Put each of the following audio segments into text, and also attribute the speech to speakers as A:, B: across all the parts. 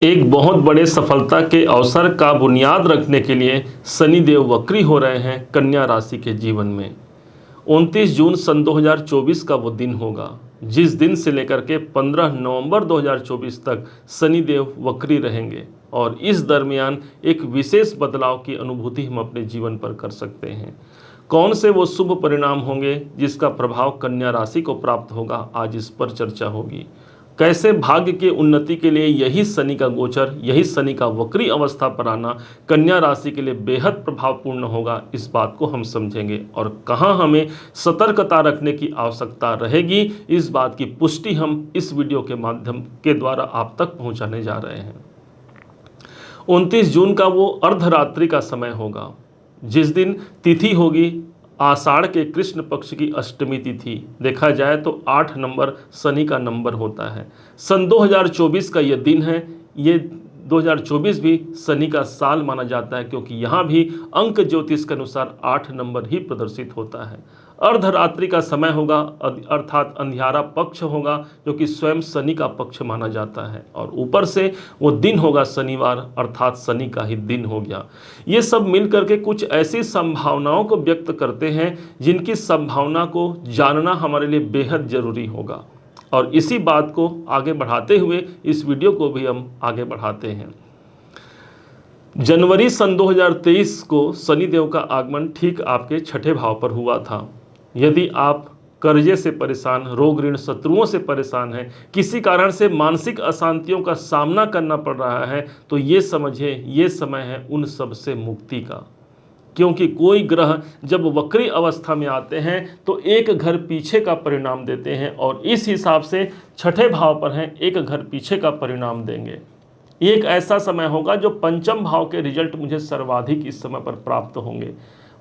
A: एक बहुत बड़े सफलता के अवसर का बुनियाद रखने के लिए शनिदेव वक्री हो रहे हैं कन्या राशि के जीवन में। 29 जून सन 2024 का वो दिन होगा जिस दिन से लेकर के 15 नवंबर 2024 तक शनिदेव वक्री रहेंगे और इस दरमियान एक विशेष बदलाव की अनुभूति हम अपने जीवन पर कर सकते हैं। कौन से वो शुभ परिणाम होंगे जिसका प्रभाव कन्या राशि को प्राप्त होगा, आज इस पर चर्चा होगी। कैसे भाग्य की उन्नति के लिए यही शनि का गोचर, यही शनि का वक्री अवस्था पर आना कन्या राशि के लिए बेहद प्रभावपूर्ण होगा, इस बात को हम समझेंगे और कहां हमें सतर्कता रखने की आवश्यकता रहेगी, इस बात की पुष्टि हम इस वीडियो के माध्यम के द्वारा आप तक पहुंचाने जा रहे हैं। 29 जून का वो अर्धरात्रि का समय होगा जिस दिन तिथि होगी आषाढ़ के कृष्ण पक्ष की अष्टमी तिथि। देखा जाए तो 8 नंबर शनि का नंबर होता है। सन 2024 का यह दिन है। ये 2024 भी शनि का साल माना जाता है क्योंकि यहाँ भी अंक ज्योतिष के अनुसार 8 नंबर ही प्रदर्शित होता है। अर्धरात्रि का समय होगा अर्थात अंधियारा पक्ष होगा जो कि स्वयं शनि का पक्ष माना जाता है और ऊपर से वो दिन होगा शनिवार अर्थात शनि का ही दिन हो गया। ये सब मिल करके कुछ ऐसी संभावनाओं को व्यक्त करते हैं जिनकी संभावना को जानना हमारे लिए बेहद जरूरी होगा और इसी बात को आगे बढ़ाते हुए इस वीडियो को भी हम आगे बढ़ाते हैं। जनवरी सन 2023 को शनिदेव का आगमन ठीक आपके छठे भाव पर हुआ था। यदि आप कर्जे से परेशान, रोग ऋण शत्रुओं से परेशान हैं, किसी कारण से मानसिक अशांतियों का सामना करना पड़ रहा है, तो ये समझिए ये समय है उन सब से मुक्ति का। क्योंकि कोई ग्रह जब वक्री अवस्था में आते हैं तो एक घर पीछे का परिणाम देते हैं और इस हिसाब से छठे भाव पर हैं, एक घर पीछे का परिणाम देंगे। एक ऐसा समय होगा जो पंचम भाव के रिजल्ट मुझे सर्वाधिक इस समय पर प्राप्त होंगे।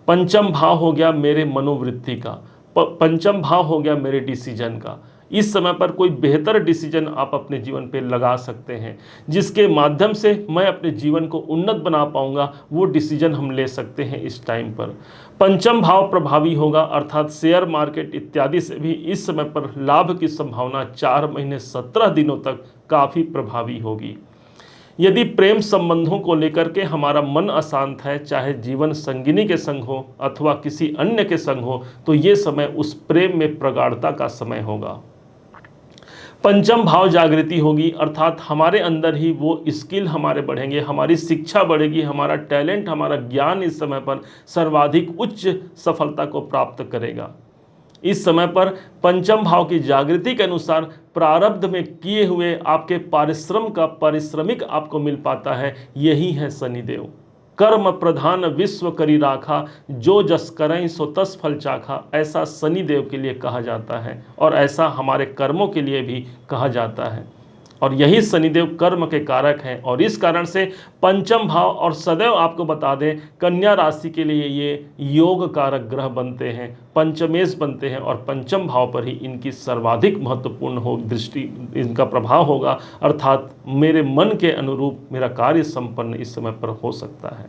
A: पंचम भाव हो गया मेरे मनोवृत्ति का, पंचम भाव हो गया मेरे डिसीजन का। इस समय पर कोई बेहतर डिसीजन आप अपने जीवन पे लगा सकते हैं जिसके माध्यम से मैं अपने जीवन को उन्नत बना पाऊंगा, वो डिसीजन हम ले सकते हैं इस टाइम पर। पंचम भाव प्रभावी होगा अर्थात शेयर मार्केट इत्यादि से भी इस समय पर लाभ की संभावना 4 महीने 17 दिनों तक काफ़ी प्रभावी होगी। यदि प्रेम संबंधों को लेकर के हमारा मन अशांत है, चाहे जीवन संगिनी के संग हो अथवा किसी अन्य के संग हो, तो ये समय उस प्रेम में प्रगाढ़ता का समय होगा। पंचम भाव जागृति होगी अर्थात हमारे अंदर ही वो स्किल हमारे बढ़ेंगे, हमारी शिक्षा बढ़ेगी, हमारा टैलेंट, हमारा ज्ञान इस समय पर सर्वाधिक उच्च सफलता को प्राप्त करेगा। इस समय पर पंचम भाव की जागृति के अनुसार प्रारब्ध में किए हुए आपके परिश्रम का पारिश्रमिक आपको मिल पाता है। यही है शनिदेव। कर्म प्रधान विश्व करी राखा, जो जस करें सो तस फल चाखा, ऐसा शनिदेव के लिए कहा जाता है और ऐसा हमारे कर्मों के लिए भी कहा जाता है और यही शनिदेव कर्म के कारक हैं और इस कारण से पंचम भाव और सदैव आपको बता दें कन्या राशि के लिए ये योग कारक ग्रह बनते हैं, पंचमेश बनते हैं और पंचम भाव पर ही इनकी सर्वाधिक महत्वपूर्ण हो दृष्टि इनका प्रभाव होगा अर्थात मेरे मन के अनुरूप मेरा कार्य संपन्न इस समय पर हो सकता है।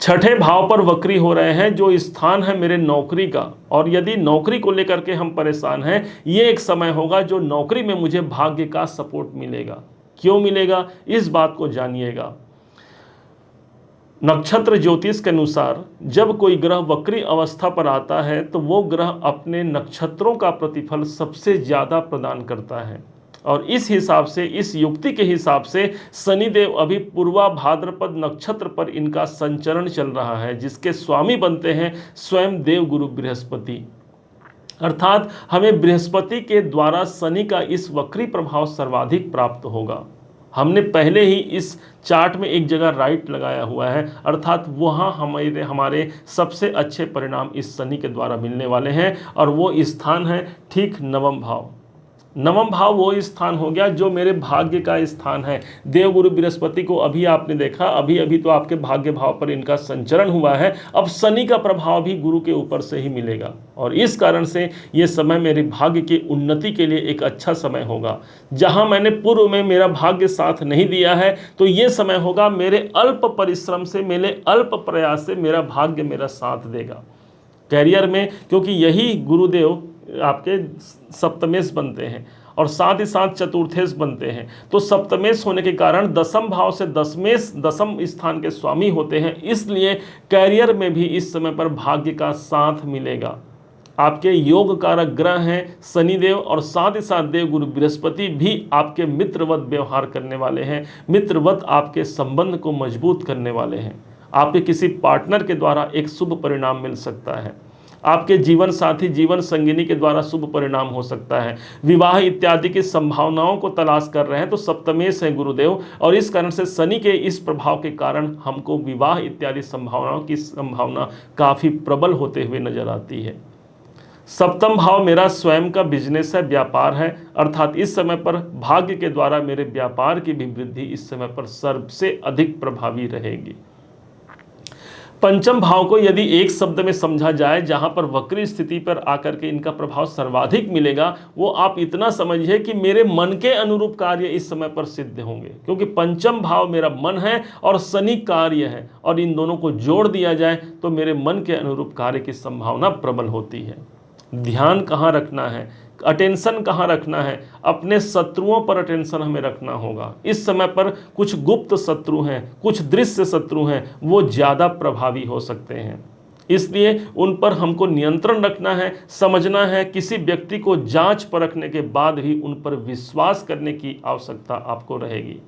A: छठे भाव पर वक्री हो रहे हैं जो स्थान है मेरे नौकरी का और यदि नौकरी को लेकर के हम परेशान हैं, ये एक समय होगा जो नौकरी में मुझे भाग्य का सपोर्ट मिलेगा। क्यों मिलेगा इस बात को जानिएगा। नक्षत्र ज्योतिष के अनुसार जब कोई ग्रह वक्री अवस्था पर आता है तो वो ग्रह अपने नक्षत्रों का प्रतिफल सबसे ज़्यादा प्रदान करता है और इस हिसाब से, इस युक्ति के हिसाब से शनिदेव अभी पूर्वा भाद्रपद नक्षत्र पर इनका संचरण चल रहा है जिसके स्वामी बनते हैं स्वयं देव गुरु बृहस्पति। अर्थात हमें बृहस्पति के द्वारा शनि का इस वक्री प्रभाव सर्वाधिक प्राप्त होगा। हमने पहले ही इस चार्ट में एक जगह राइट लगाया हुआ है अर्थात वहाँ हमारे सबसे अच्छे परिणाम इस शनि के द्वारा मिलने वाले हैं और वो स्थान है ठीक नवम भाव। नवम भाव वो स्थान हो गया जो मेरे भाग्य का स्थान है। देवगुरु बृहस्पति को अभी आपने देखा, अभी अभी तो आपके भाग्य भाव पर इनका संचरण हुआ है। अब शनि का प्रभाव भी गुरु के ऊपर से ही मिलेगा और इस कारण से ये समय मेरे भाग्य की उन्नति के लिए एक अच्छा समय होगा। जहां मैंने पूर्व में मेरा भाग्य साथ नहीं दिया है तो ये समय होगा मेरे अल्प परिश्रम से, मेरे अल्प प्रयास से मेरा भाग्य मेरा साथ देगा कैरियर में, क्योंकि यही गुरुदेव आपके सप्तमेश बनते हैं और साथ ही साथ चतुर्थेश बनते हैं। तो सप्तमेश होने के कारण दसम भाव से दसम स्थान के स्वामी होते हैं, इसलिए कैरियर में भी इस समय पर भाग्य का साथ मिलेगा। आपके योग कारक ग्रह हैं शनिदेव और साथ ही साथ देवगुरु बृहस्पति भी आपके मित्रवत व्यवहार करने वाले हैं, मित्रवत आपके संबंध को मजबूत करने वाले हैं। आपके किसी पार्टनर के द्वारा एक शुभ परिणाम मिल सकता है, आपके जीवन साथी जीवन संगिनी के द्वारा शुभ परिणाम हो सकता है। विवाह इत्यादि की संभावनाओं को तलाश कर रहे हैं तो सप्तमेश है गुरुदेव, और इस कारण से शनि के इस प्रभाव के कारण हमको विवाह इत्यादि संभावनाओं की संभावना काफ़ी प्रबल होते हुए नजर आती है। सप्तम भाव मेरा स्वयं का बिजनेस है, व्यापार है, अर्थात इस समय पर भाग्य के द्वारा मेरे व्यापार की भी वृद्धि इस समय पर सबसे अधिक प्रभावी रहेगी। पंचम भाव को यदि एक शब्द में समझा जाए, जहां पर वक्री स्थिति पर आकर के इनका प्रभाव सर्वाधिक मिलेगा, वो आप इतना समझिए कि मेरे मन के अनुरूप कार्य इस समय पर सिद्ध होंगे, क्योंकि पंचम भाव मेरा मन है और शनि कार्य है, और इन दोनों को जोड़ दिया जाए तो मेरे मन के अनुरूप कार्य की संभावना प्रबल होती है। ध्यान कहाँ रखना है, अटेंशन कहाँ रखना है, अपने शत्रुओं पर अटेंशन हमें रखना होगा। इस समय पर कुछ गुप्त शत्रु हैं, कुछ दृश्य शत्रु हैं, वो ज़्यादा प्रभावी हो सकते हैं, इसलिए उन पर हमको नियंत्रण रखना है, समझना है। किसी व्यक्ति को जांच परखने के बाद ही उन पर विश्वास करने की आवश्यकता आपको रहेगी।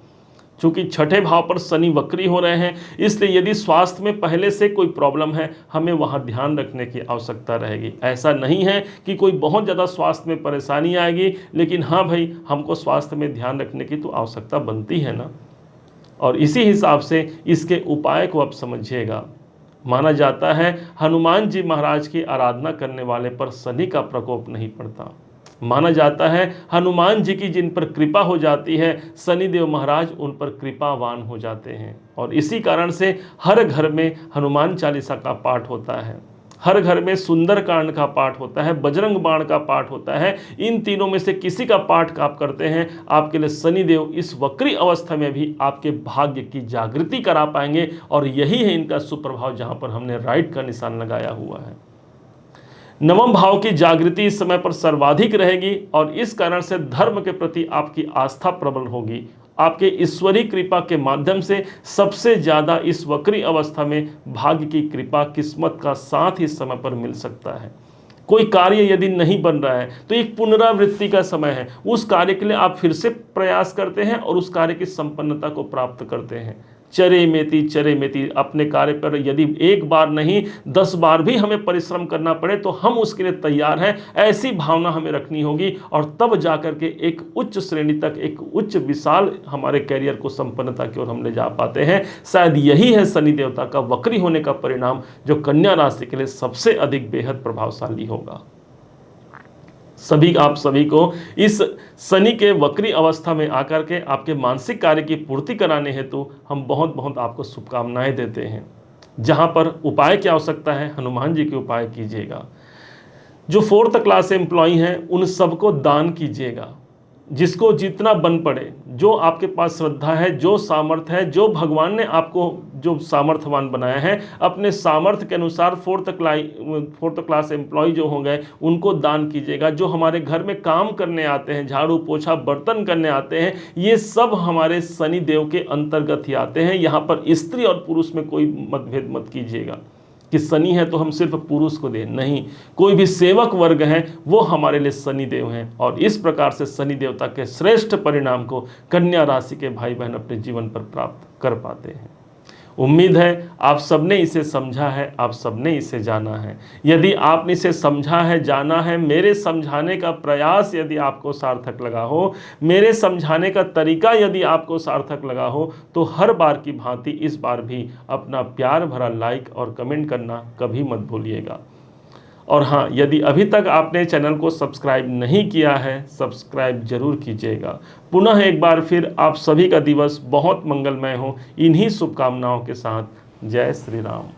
A: चूंकि छठे भाव पर शनि वक्री हो रहे हैं, इसलिए यदि स्वास्थ्य में पहले से कोई प्रॉब्लम है, हमें वहाँ ध्यान रखने की आवश्यकता रहेगी। ऐसा नहीं है कि कोई बहुत ज़्यादा स्वास्थ्य में परेशानी आएगी, लेकिन हाँ भाई, हमको स्वास्थ्य में ध्यान रखने की तो आवश्यकता बनती है ना। और इसी हिसाब से इसके उपाय को आप समझिएगा। माना जाता है हनुमान जी महाराज की आराधना करने वाले पर शनि का प्रकोप नहीं पड़ता। माना जाता है हनुमान जी की जिन पर कृपा हो जाती है, शनिदेव महाराज उन पर कृपावान हो जाते हैं। और इसी कारण से हर घर में हनुमान चालीसा का पाठ होता है, हर घर में सुंदरकांड का पाठ होता है, बजरंग बाण का पाठ होता है। इन तीनों में से किसी का पाठ आप करते हैं, आपके लिए शनिदेव इस वक्री अवस्था में भी आपके भाग्य की जागृति करा पाएंगे। और यही है इनका सुप्रभाव, जहां पर हमने राइट का निशान लगाया हुआ है। नवम भाव की जागृति इस समय पर सर्वाधिक रहेगी, और इस कारण से धर्म के प्रति आपकी आस्था प्रबल होगी। आपके ईश्वरीय कृपा के माध्यम से सबसे ज़्यादा इस वक्री अवस्था में भाग्य की कृपा, किस्मत का साथ इस समय पर मिल सकता है। कोई कार्य यदि नहीं बन रहा है तो एक पुनरावृत्ति का समय है, उस कार्य के लिए आप फिर से प्रयास करते हैं और उस कार्य की संपन्नता को प्राप्त करते हैं। चरे मेती अपने कार्य पर यदि एक बार नहीं 10 बार भी हमें परिश्रम करना पड़े तो हम उसके लिए तैयार हैं, ऐसी भावना हमें रखनी होगी। और तब जाकर के एक उच्च श्रेणी तक, एक उच्च विशाल हमारे कैरियर को संपन्नता की ओर हम ले जा पाते हैं। शायद यही है शनि देवता का वक्री होने का परिणाम, जो कन्या राशि के लिए सबसे अधिक बेहद प्रभावशाली होगा। आप सभी को इस शनि के वक्री अवस्था में आकर के आपके मानसिक कार्य की पूर्ति कराने हेतु हम बहुत बहुत आपको शुभकामनाएं देते हैं। जहां पर उपाय की आवश्यकता है, हनुमान जी के उपाय कीजिएगा। जो 4th क्लास एम्प्लॉई हैं उन सबको दान कीजिएगा, जिसको जितना बन पड़े, जो आपके पास श्रद्धा है, जो सामर्थ्य है, जो भगवान ने आपको जो सामर्थ्यवान बनाया है, अपने सामर्थ्य के अनुसार 4th क्लास एम्प्लॉय जो हो गए उनको दान कीजिएगा। जो हमारे घर में काम करने आते हैं, झाड़ू पोछा बर्तन करने आते हैं, ये सब हमारे शनि देव के अंतर्गत ही आते हैं। यहाँ पर स्त्री और पुरुष में कोई मतभेद मत कीजिएगा कि शनि है तो हम सिर्फ पुरुष को दें, नहीं, कोई भी सेवक वर्ग है वो हमारे लिए शनि देव हैं। और इस प्रकार से शनि देवता के श्रेष्ठ परिणाम को कन्या राशि के भाई बहन अपने जीवन पर प्राप्त कर पाते हैं। उम्मीद है आप सबने इसे समझा है, आप सबने इसे जाना है। यदि आपने इसे समझा है, जाना है, मेरे समझाने का प्रयास यदि आपको सार्थक लगा हो, मेरे समझाने का तरीका यदि आपको सार्थक लगा हो, तो हर बार की भांति इस बार भी अपना प्यार भरा लाइक और कमेंट करना कभी मत भूलिएगा। और हाँ, यदि अभी तक आपने चैनल को सब्सक्राइब नहीं किया है, सब्सक्राइब जरूर कीजिएगा। पुनः एक बार फिर आप सभी का दिवस बहुत मंगलमय हो, इन्हीं शुभकामनाओं के साथ। जय श्री राम।